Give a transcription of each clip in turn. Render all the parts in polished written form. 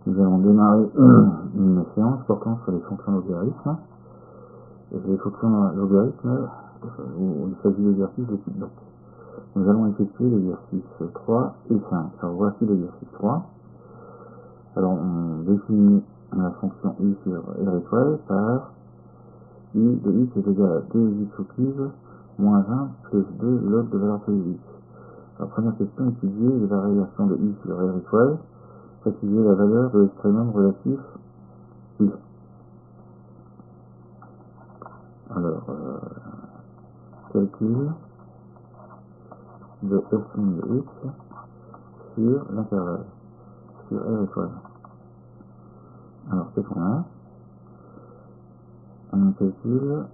nous allons démarrer une séance portant sur les fonctions logarithmes. Et les fonctions logarithmes, où il s'agit d'exercices de type bac. Nous allons effectuer l'exercice 3 et 5. Alors voici l'exercice 3. Alors on définit la fonction i sur r étoile par i de x est égal à 2x au cube moins 1 plus 2 log de valeur de x. Alors première question, étudier les variations de i sur r étoile, préciser la valeur de l'extrémum relatif i. Alors, calcul de f' de x sur l'intervalle, sur r étoile. Alors, qu'est-ce qu'on a? On calcule,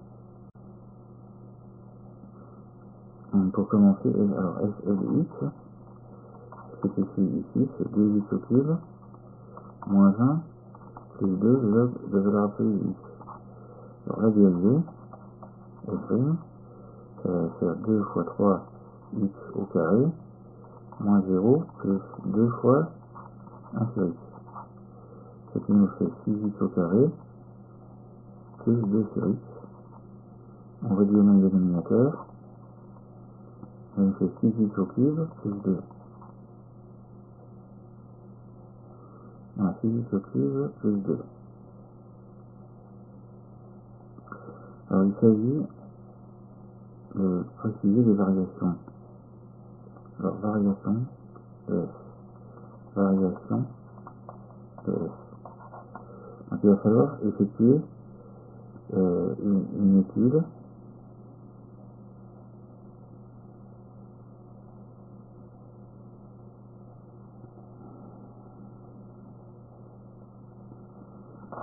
pour commencer, alors f de x, c'est écrit ici, c'est 2x au cube, moins 1, plus 2 log de valeur absolue de x. Alors, la dérivée, f', ça va faire 2 fois 3 x au carré, moins 0, plus 2 fois 1 sur x. Ce qui nous fait 6x au carré, plus 2 sur x. On réduit au même dénominateur. Ça nous fait 6x au cube, plus 2. Voilà, 6x au cube, plus 2. Alors il s'agit de préciser les variations. Alors variation de f. Variation de f. Donc il va falloir effectuer une étude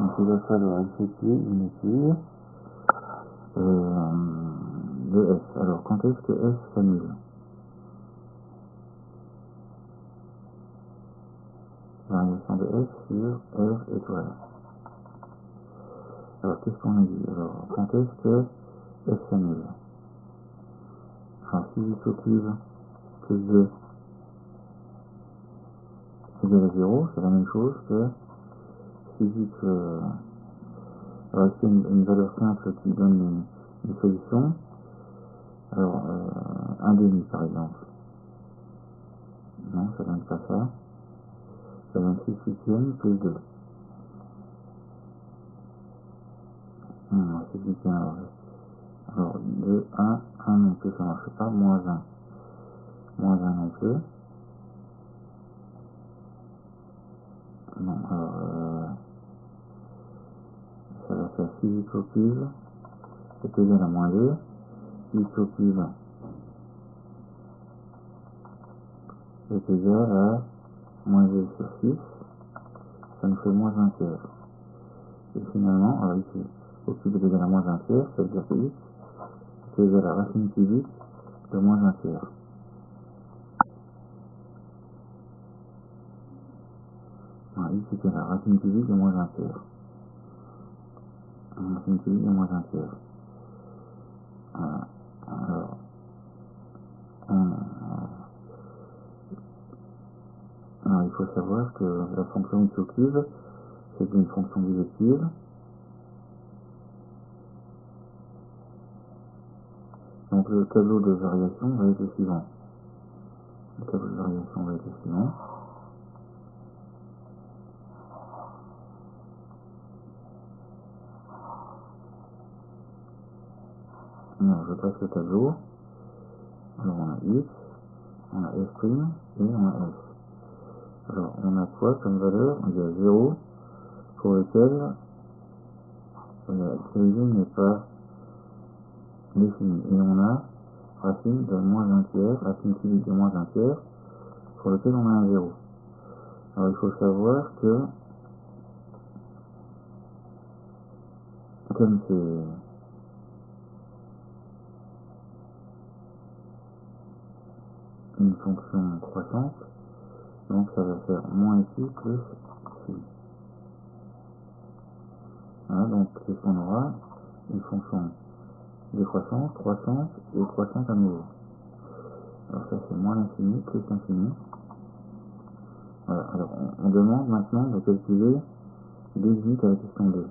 donc il va falloir effectuer une étude de f. Alors quand est-ce que f s'annule? Variation de f sur r étoile. Alors qu'est-ce qu'on a dit? Alors quand est-ce que f s'annule? Alors 6x au cube plus 2 égale à 0, c'est la même chose que 6x. Alors ici une valeur simple qui donne une solution. Alors 1 demi par exemple. Non, ça donne pas ça. Ça donne 6 huitièmes plus 2. Non, 6 huitièmes. Alors 2, 1 non plus, ça marche pas. Moins 1. Moins 1 non plus. Non, alors ça va faire 6x au cube. C'est égal à moins 2. X au cube est égal à moins 2 sur 6. Ça nous fait moins 1 tiers. Et finalement, alors ici, au cube est égal à moins 1 tiers, ça veut dire que x est égal à racine cubique de moins 1 tiers. Alors, x est égal à racine cubique de moins 1 tiers. Racine cubique de moins 1 tiers. Voilà. Alors, alors, il faut savoir que la fonction x au cube, c'est une fonction bijective. Donc le tableau de variation va être le suivant. Le tableau de variation va être le suivant. Alors je passe le tableau. Alors on a x, on a f' et on a f. Alors on a quoi comme valeur? Il y a 0 pour lequel l'origine n'est pas définie. Et on a racine de moins 1 tiers, racine cubique de moins 1 tiers, pour lequel on a un 0. Alors il faut savoir que, comme c'est une fonction croissante, donc ça va faire moins ici plus ici. Voilà, donc c'est ce qu'on aura, une fonction décroissante, croissante et croissante à nouveau. Alors ça c'est moins l'infini plus l'infini. Voilà. Alors, on demande maintenant de calculer 2 limites à la question 2.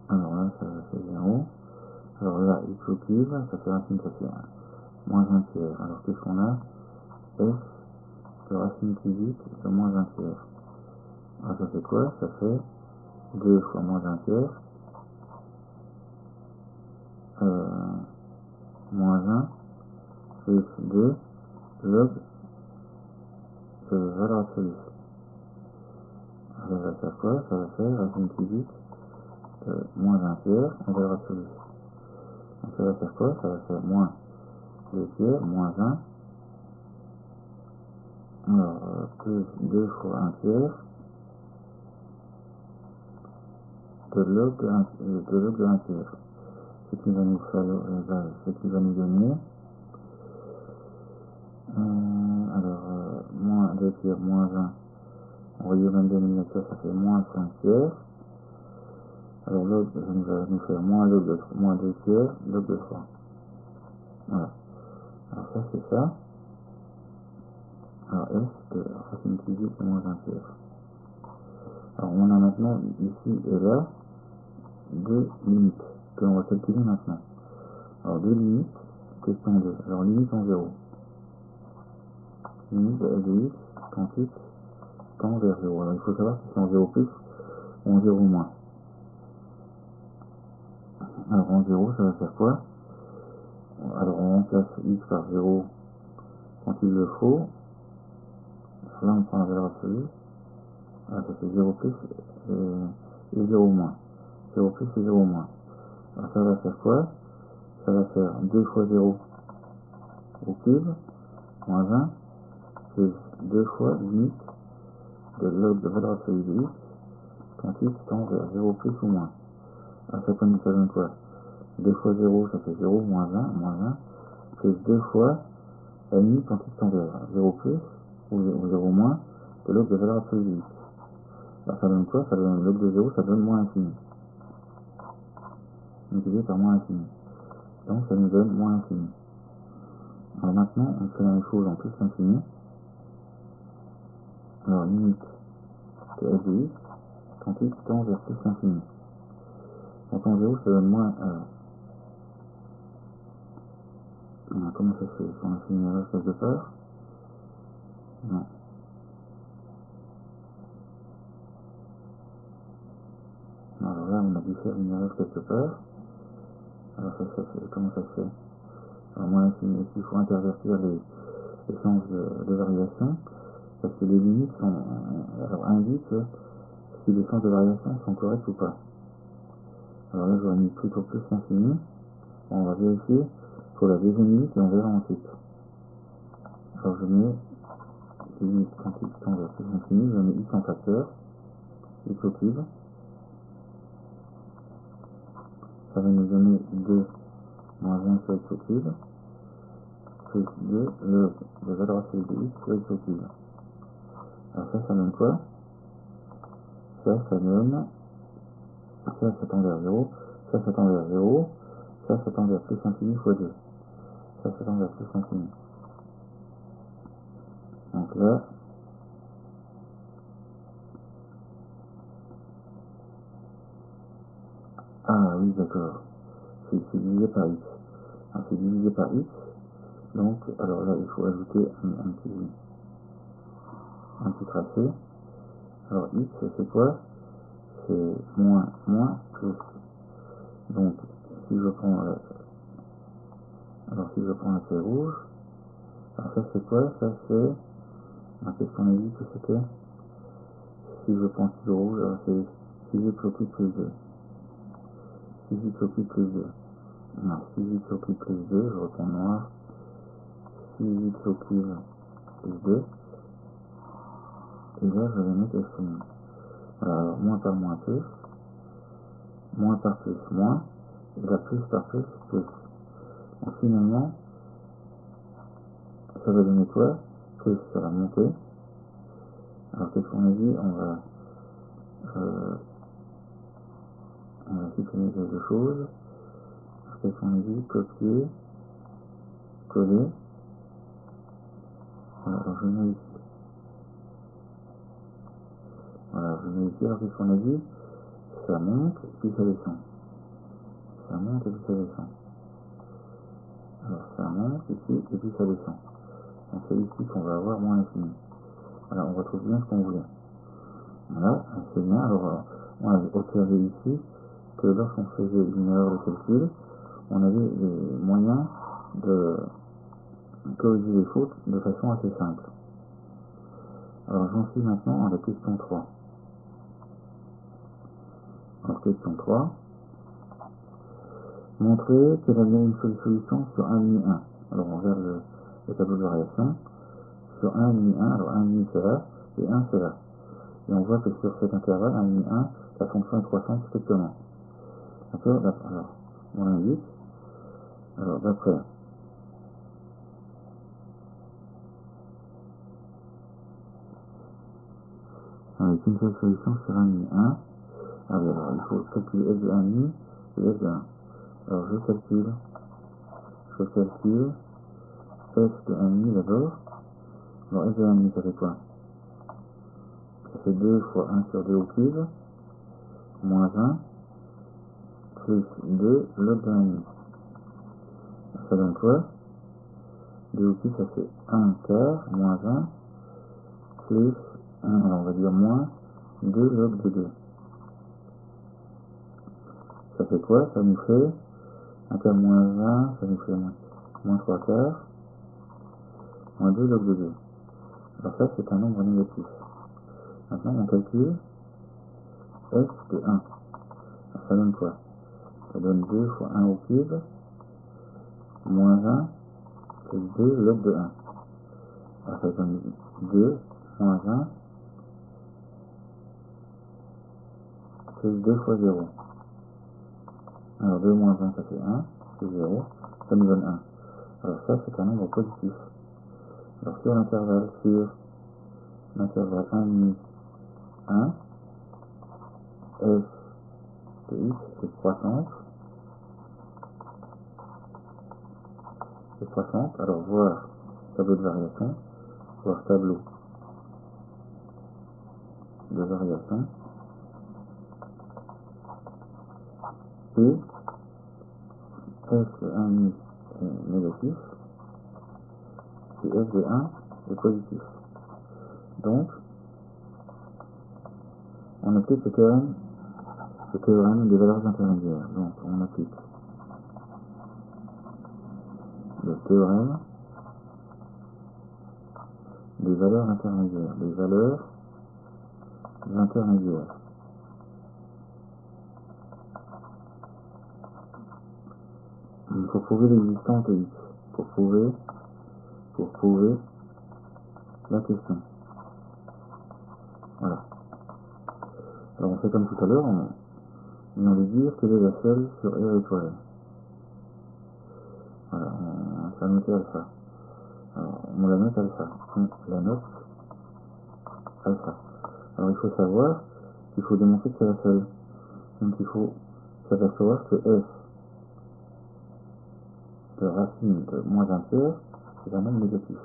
Alors là, ça fait 0. Alors là, x au cube, ça fait racine, ça fait 1. Moins 1 tiers. Alors qu'est-ce qu'on a? F de racine cubique de moins 1 tiers. Alors ça fait quoi? Ça fait 2 fois moins 1 tiers, moins 1, plus 2, log de valeur absolue. Ça va faire quoi? Ça va faire racine cubique de moins 1 tiers en valeur absolue. Donc ça va faire quoi? Ça va faire moins 2 tiers, moins 1, alors plus 2 fois 1 tiers, de log de 1 tiers. Ce qui va nous faire, ce qui va nous donner, moins 2 tiers, moins 1, on va dire même dénominateur, ça fait moins 5 tiers. Alors log, ça va nous faire moins log de 3, moins 2 tiers, log de 3. Voilà. Alors ça c'est ça. Alors f de racine cubique de moins 1 tiers. Alors on a maintenant ici et là 2 limites que l'on va calculer maintenant. Alors 2 limites, question 2. Alors limite en 0. Limite de f de x quand x tend vers 0. Alors il faut savoir si c'est en 0 plus ou en 0 moins. Alors en 0 ça va faire quoi? Alors on remplace x par 0 quand il le faut. Là on prend la valeur absolue. Alors ça fait 0 plus et 0 moins. 0 plus et 0 moins. Alors ça va faire quoi? Ça va faire 2 fois 0 au cube, moins 1, plus 2 fois limite de log de valeur absolue de x quand x tend vers 0 plus ou moins. Alors ça donne quoi? 2 fois 0, ça fait 0, moins 1, plus 2 fois la limite quand x tend vers 0 plus ou 0 moins de log de valeur absolue de x. Alors ça donne quoi? Ça donne log de 0, ça donne moins infini. Multiplié par moins infini. Donc ça nous donne moins infini. Alors maintenant, on fait la même chose en plus infini. Alors limite de f de x quand x tend vers plus l'infini. Donc en 0, ça donne moins. Comment ça se fait? On a fait une erreur quelque part? Non. Alors là, on a dû faire une erreur quelque part. Alors ça fait, comment ça se fait? Alors moins infini, il faut intervertir les sens de variation, parce que les limites sont, alors indiquent si les sens de variation sont corrects ou pas. Alors là, j'aurais mis plutôt plus l'infini. On va vérifier pour la deuxième limite et on verra ensuite. Alors je mets limite quand x tend vers plus l'infini, je mets x en facteur, x au cube. Ça va nous donner 2 moins 1 sur x au cube, plus 2 le valeur absolue de x sur x au cube. Alors ça donne quoi? Ça donne, ça tend vers 0, ça tend vers 0, ça tend vers plus infini fois 2. Ça tend vers plus infini. Donc là, ah oui d'accord, c'est divisé par x. Alors c'est divisé par x, donc alors là il faut ajouter un petit tracé. Alors x c'est quoi? C'est moins, plus. Donc si je prends alors si je prends la feuille rouge, alors ça c'est quoi? Ça c'est, qu'est-ce qu'on a dit que c'était? Si je prends le rouge, alors c'est 6x au cube plus 2. 6x au cube plus 2. Non, 6x au cube plus 2, je reprends noir. 6x au cube plus 2. Et là je vais mettre exponent. Alors moins par moins plus. Moins par plus moins. Et là plus par plus plus. Donc finalement, ça va donner quoi? Plus ça va monter. Alors qu'est-ce qu'on a dit? On va supprimer quelque chose. Qu'est-ce qu'on a dit? coller. Voilà, alors je mets ici. Voilà, je mets ici, alors qu'est-ce qu'on a dit? Ça monte, puis ça descend. Ça monte et puis ça descend. Alors ça monte ici, et puis ça descend. Donc c'est ici qu'on va avoir moins l'infini. Voilà, on retrouve bien ce qu'on voulait. Voilà, c'est bien. Alors, on a observé ici que lorsqu'on faisait une erreur de calcul, on avait les moyens de corriger les fautes de façon assez simple. Alors j'en suis maintenant à la question 3. Alors question 3. Montrer qu'il y a bien une seule solution sur 1,1. Alors on regarde le tableau de variation. Sur 1,1, alors 1,5 c'est là, et 1 c'est là. Et on voit que sur cet intervalle, 1,1, la fonction est croissante strictement. D'accord? Alors, on indique. Alors d'après. Avec une seule solution sur 1,1. Alors il faut calculer f de 1,5 et f de 1. Alors je calcule f de 1,5 d'abord. Alors f de 1,5 ça fait quoi? Ça fait 2 fois 1 sur 2 au cube, moins 1, plus 2 log de 1,5. Ça donne quoi? 2 au cube ça fait 1 quart, moins 1, plus 1, alors on va dire moins 2 log de 2. Ça fait quoi? Ça nous fait 1 quart moins 1, ça nous fait moins 3 quarts, moins 2 log de 2. Alors ça c'est un nombre négatif. Maintenant on calcule f de 1. Alors, ça donne quoi? Ça donne 2 fois 1 au cube, moins 1, plus 2 log de 1. Alors ça donne 2, moins 1, plus 2 fois 0. Alors 2 moins 1 ça fait 1, plus 0, ça nous donne 1. Alors ça c'est un nombre positif. Alors sur l'intervalle 1,5, 1, f de x est croissante. Alors voir tableau de variation, voir tableau de variation, et f de 1,5 est négatif, et f de 1 est positif. Donc, on applique le théorème des valeurs intermédiaires. Donc, on applique le théorème des valeurs intermédiaires. Les valeurs intermédiaires. Il faut prouver l'existence de x. Pour prouver la question. Voilà. Alors on fait comme tout à l'heure, on vient de dire quelle est la seule sur R étoilée. Voilà, on va noter alpha. Alors on la note alpha. Alors il faut savoir qu'il faut démontrer que c'est la seule. Donc il faut s'apercevoir que f de racine de moins un tiers, c'est un nombre négatif.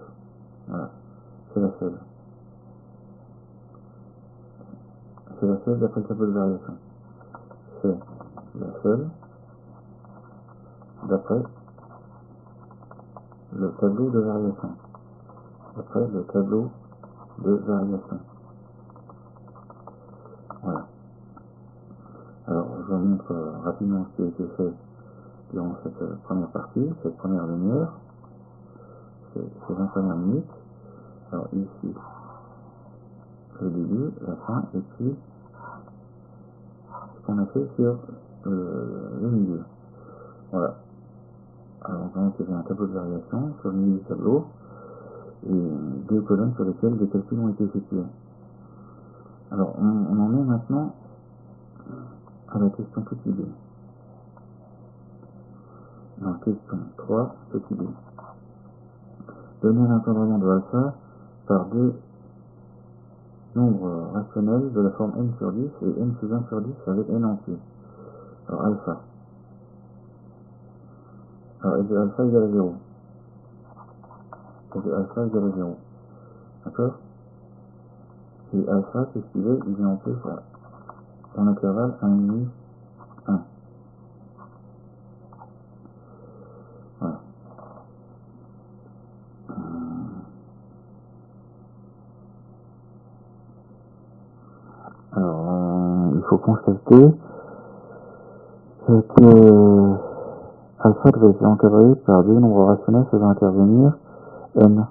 Voilà, c'est la seule. C'est la seule d'après le tableau de variation. C'est la seule d'après le tableau de variation. D'après le tableau de variation. Voilà. Alors, je vous montre rapidement ce qui a été fait durant cette première partie, cette première lumière, ces 20 premières minutes. Alors ici, le début, la fin, et puis ce qu'on a fait sur le milieu. Voilà. Alors donc il y avait un tableau de variation sur le milieu du tableau et deux colonnes sur lesquelles des calculs ont été effectués. Alors on en est maintenant à la question petit b. Alors question 3, petit b. Donner l'encadrement de alpha par deux nombres rationnels de la forme n sur 10 et n plus 1 sur 10 avec n entier. Alors alpha. Alors f de alpha égale à 0. et alpha égale à 0. D'accord? Et alpha, qu'est-ce qu'il veut? Il vient en plus dans l'intervalle 1,5, 1. Voilà. Alors, il faut constater que alpha doit être encadré par deux nombres rationnels faisant intervenir n.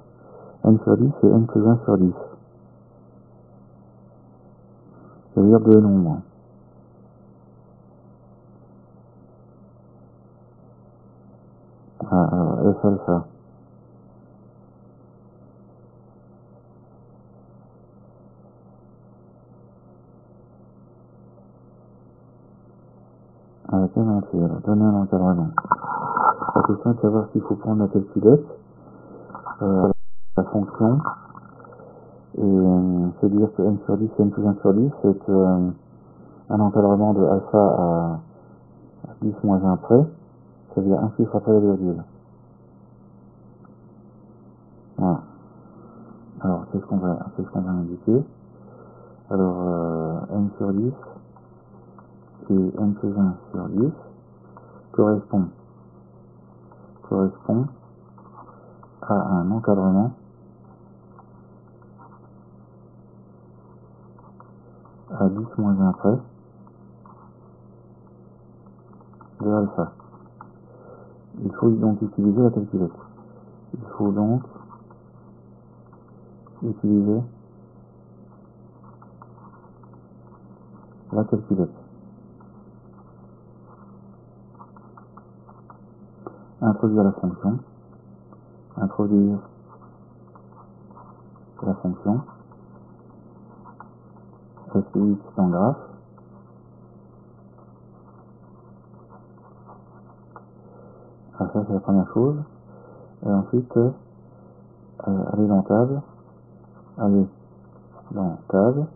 N sur 10 et n plus 1 sur 10. C'est-à-dire deux nombres. Alors, F alpha. Avec un entier, donner un encadrement. La question est de savoir s'il faut prendre la calculette, la fonction, et se dire que n sur 10 et n plus 1 sur 10, c'est un encadrement de alpha à 10 moins 1 près, c'est-à-dire un chiffre après la virgule. Voilà. Alors, qu'est-ce qu'on va indiquer? Alors, n sur 10 et n plus 1 sur 10 correspond à un encadrement à 10 moins 1 près de alpha. Il faut donc utiliser la calculette. Il faut donc utiliser la calculette. Introduire la fonction. Introduire la fonction. SX dans le graphe. Alors ça c'est la première chose. Et ensuite, aller dans table. Aller dans table.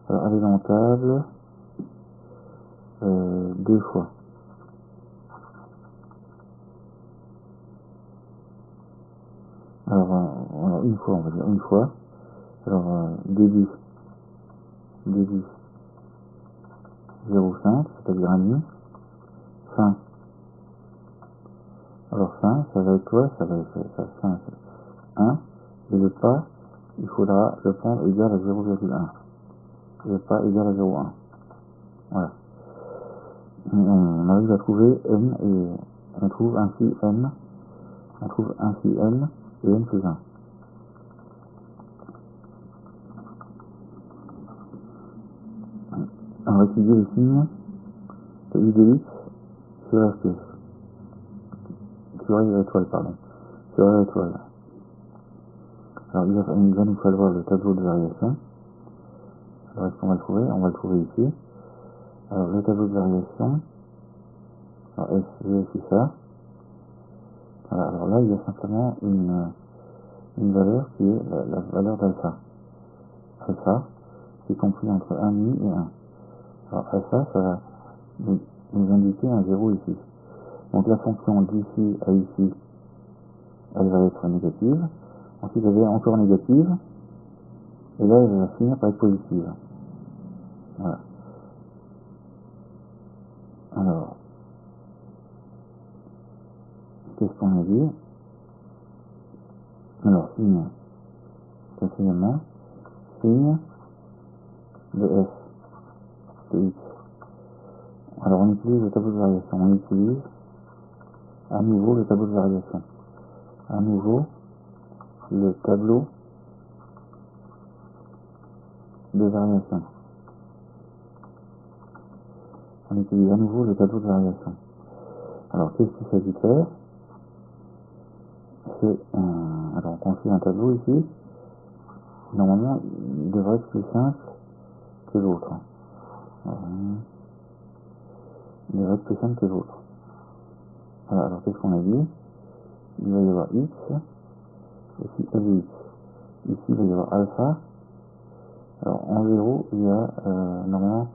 Alors aller dans table deux fois. Alors une fois, on va dire une fois. Alors début 0,5, c'est-à-dire 1,5. Fin. Alors fin, ça va être quoi? Ça va être fin, c'est 1. Et le pas, il faudra le prendre égal à 0,1. Le pas égal à 0,1. Voilà. On arrive à trouver n et on trouve ainsi n. On trouve ainsi n et n plus 1. On va étudier les signes de I de x sur RT. Sur l'étoile, pardon. Sur l'étoile. Alors il va nous falloir le tableau de variation. Alors est-ce qu'on va le trouver? On va le trouver ici. Alors le tableau de variation. Alors je vérifie ça. Voilà, alors là il y a simplement une valeur qui est la valeur d'alpha. Alpha, qui est compris entre 1,5 et 1. Alors alpha, ça va nous indiquer un 0 ici. Donc la fonction d'ici à ici, elle va être négative. Ensuite elle est encore négative. Et là elle va finir par être positive. Voilà. Alors, qu'est-ce qu'on a dit? Alors, signe, quatrièmement, signe de f, de x. Alors, on utilise le tableau de variation. On utilise à nouveau le tableau de variation. À nouveau, le tableau de variation. On utilise à nouveau le tableau de variation. Alors, qu'est-ce qu'il s'agit de faire? Alors, on construit un tableau ici. Normalement, il devrait être plus simple que l'autre. Il devrait être plus simple que l'autre. Voilà, alors qu'est-ce qu'on a dit? Il va y avoir x, ici LX. Ici, il va y avoir alpha. Alors, en 0, il y a normalement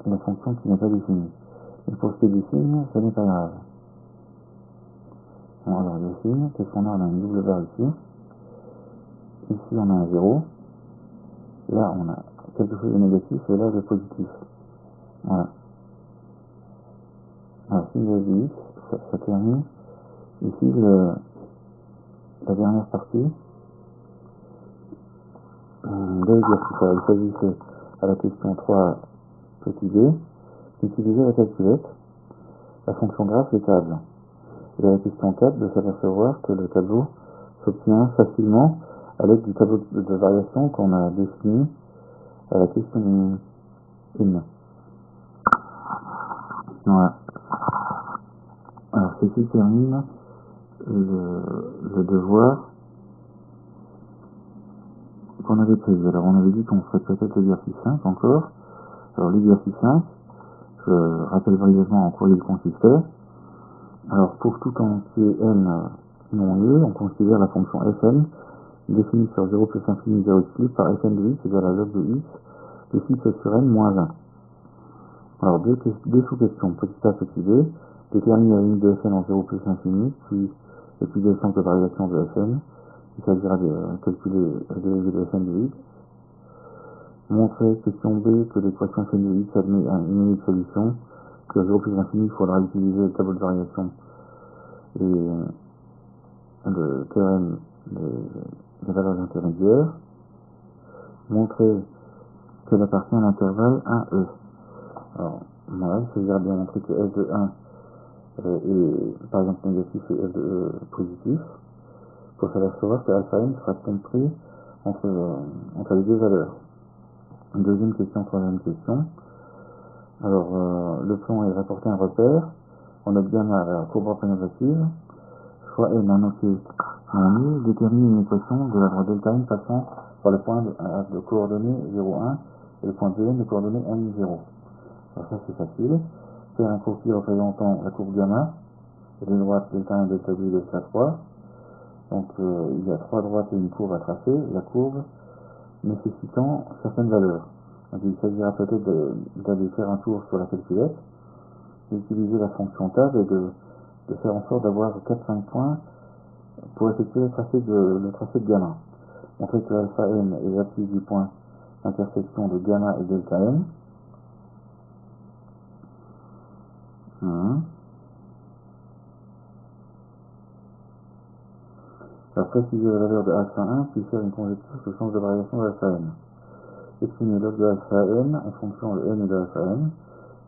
la fonction qui n'est pas définie. Et pour ce qui est des signes, ce n'est pas grave. Bon, alors les signes, qu'est-ce qu'on a? On a une double barre ici. Ici on a un 0. Là on a quelque chose de négatif et là de positif. Voilà. Alors signe de x, ça termine. Ici la dernière partie de l'exercice. Alors, il s'agissait à la question 3 petit b d'utiliser la calculette, la fonction graphe et table. Et à la question 4 de s'apercevoir que le tableau s'obtient facilement à l'aide du tableau de variation qu'on a défini à la question 1. Voilà. Alors ceci termine le devoir qu'on avait prévu. Alors on avait dit qu'on ferait peut-être l'exercice 5 encore. Alors l'exercice 5, je rappelle brièvement en quoi il consistait. Alors pour tout entier n non lié, on considère la fonction fn définie sur 0 plus infini 0 x par fn de x égale à log de x de 6 sur n moins 1. Alors deux sous-questions, petit a, petit b, déterminer la limite de fn en 0 plus infini, puis étudier le centre de variation de fn. Il s'agira de calculer la dérivée de fn de x. Montrer, question B, que l'équation fn de x admet une unique solution. Sur 0 plus infini, il faudra utiliser le tableau de variation et le théorème des valeurs intermédiaires. Montrer qu'elle appartient à l'intervalle 1e. Alors, voilà, il s'agira de montrer que f de 1 est par exemple négatif et f de e positif. Pour s'apercevoir que alpha n sera compris entre les deux valeurs. Deuxième question, troisième question. Alors, le plan est rapporté un repère. On note bien la courbe représentative. Soit n un entier non nul détermine une équation de la droite delta n passant par le point de coordonnées 0, 1 et le point de n de coordonnées 1, 0. Alors ça c'est facile. Faire un croquis représentant la courbe gamma, et les droites delta 1, delta 2, delta 3. Donc il y a 3 droites et une courbe à tracer, la courbe nécessitant certaines valeurs. Donc il s'agira peut-être d'aller faire un tour sur la calculette, d'utiliser la fonction table et de faire en sorte d'avoir 4-5 points pour effectuer le tracé de gamma. On fait que alpha n est l'appui du point d'intersection de gamma et delta n. Alors préciser la valeur de alpha 1 puis faire une conjecture sur le sens de variation de alpha n. Exprimer log de alpha n en fonction de n et de alpha n.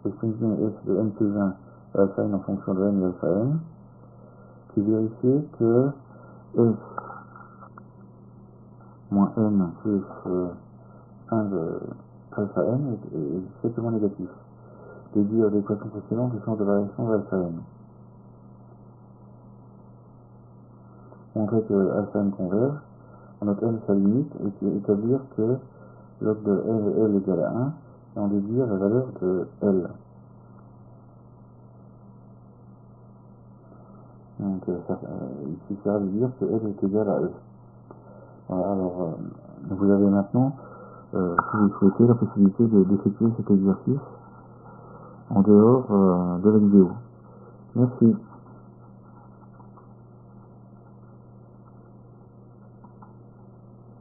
Exprimer f de n plus 1 de alpha n en fonction de n et alpha n. Puis vérifier que f moins n plus 1 de alpha n est strictement négatif. Déduire l'équation précédente du sens de variation de alpha n. Montrer que alpha n converge. On note n sa limite et puis établir que log de L égale à 1 et en déduire la valeur de L. Donc il suffira de dire que L est égal à E. Voilà, alors vous avez maintenant, si vous souhaitez, la possibilité d'effectuer cet exercice en dehors de la vidéo. Merci.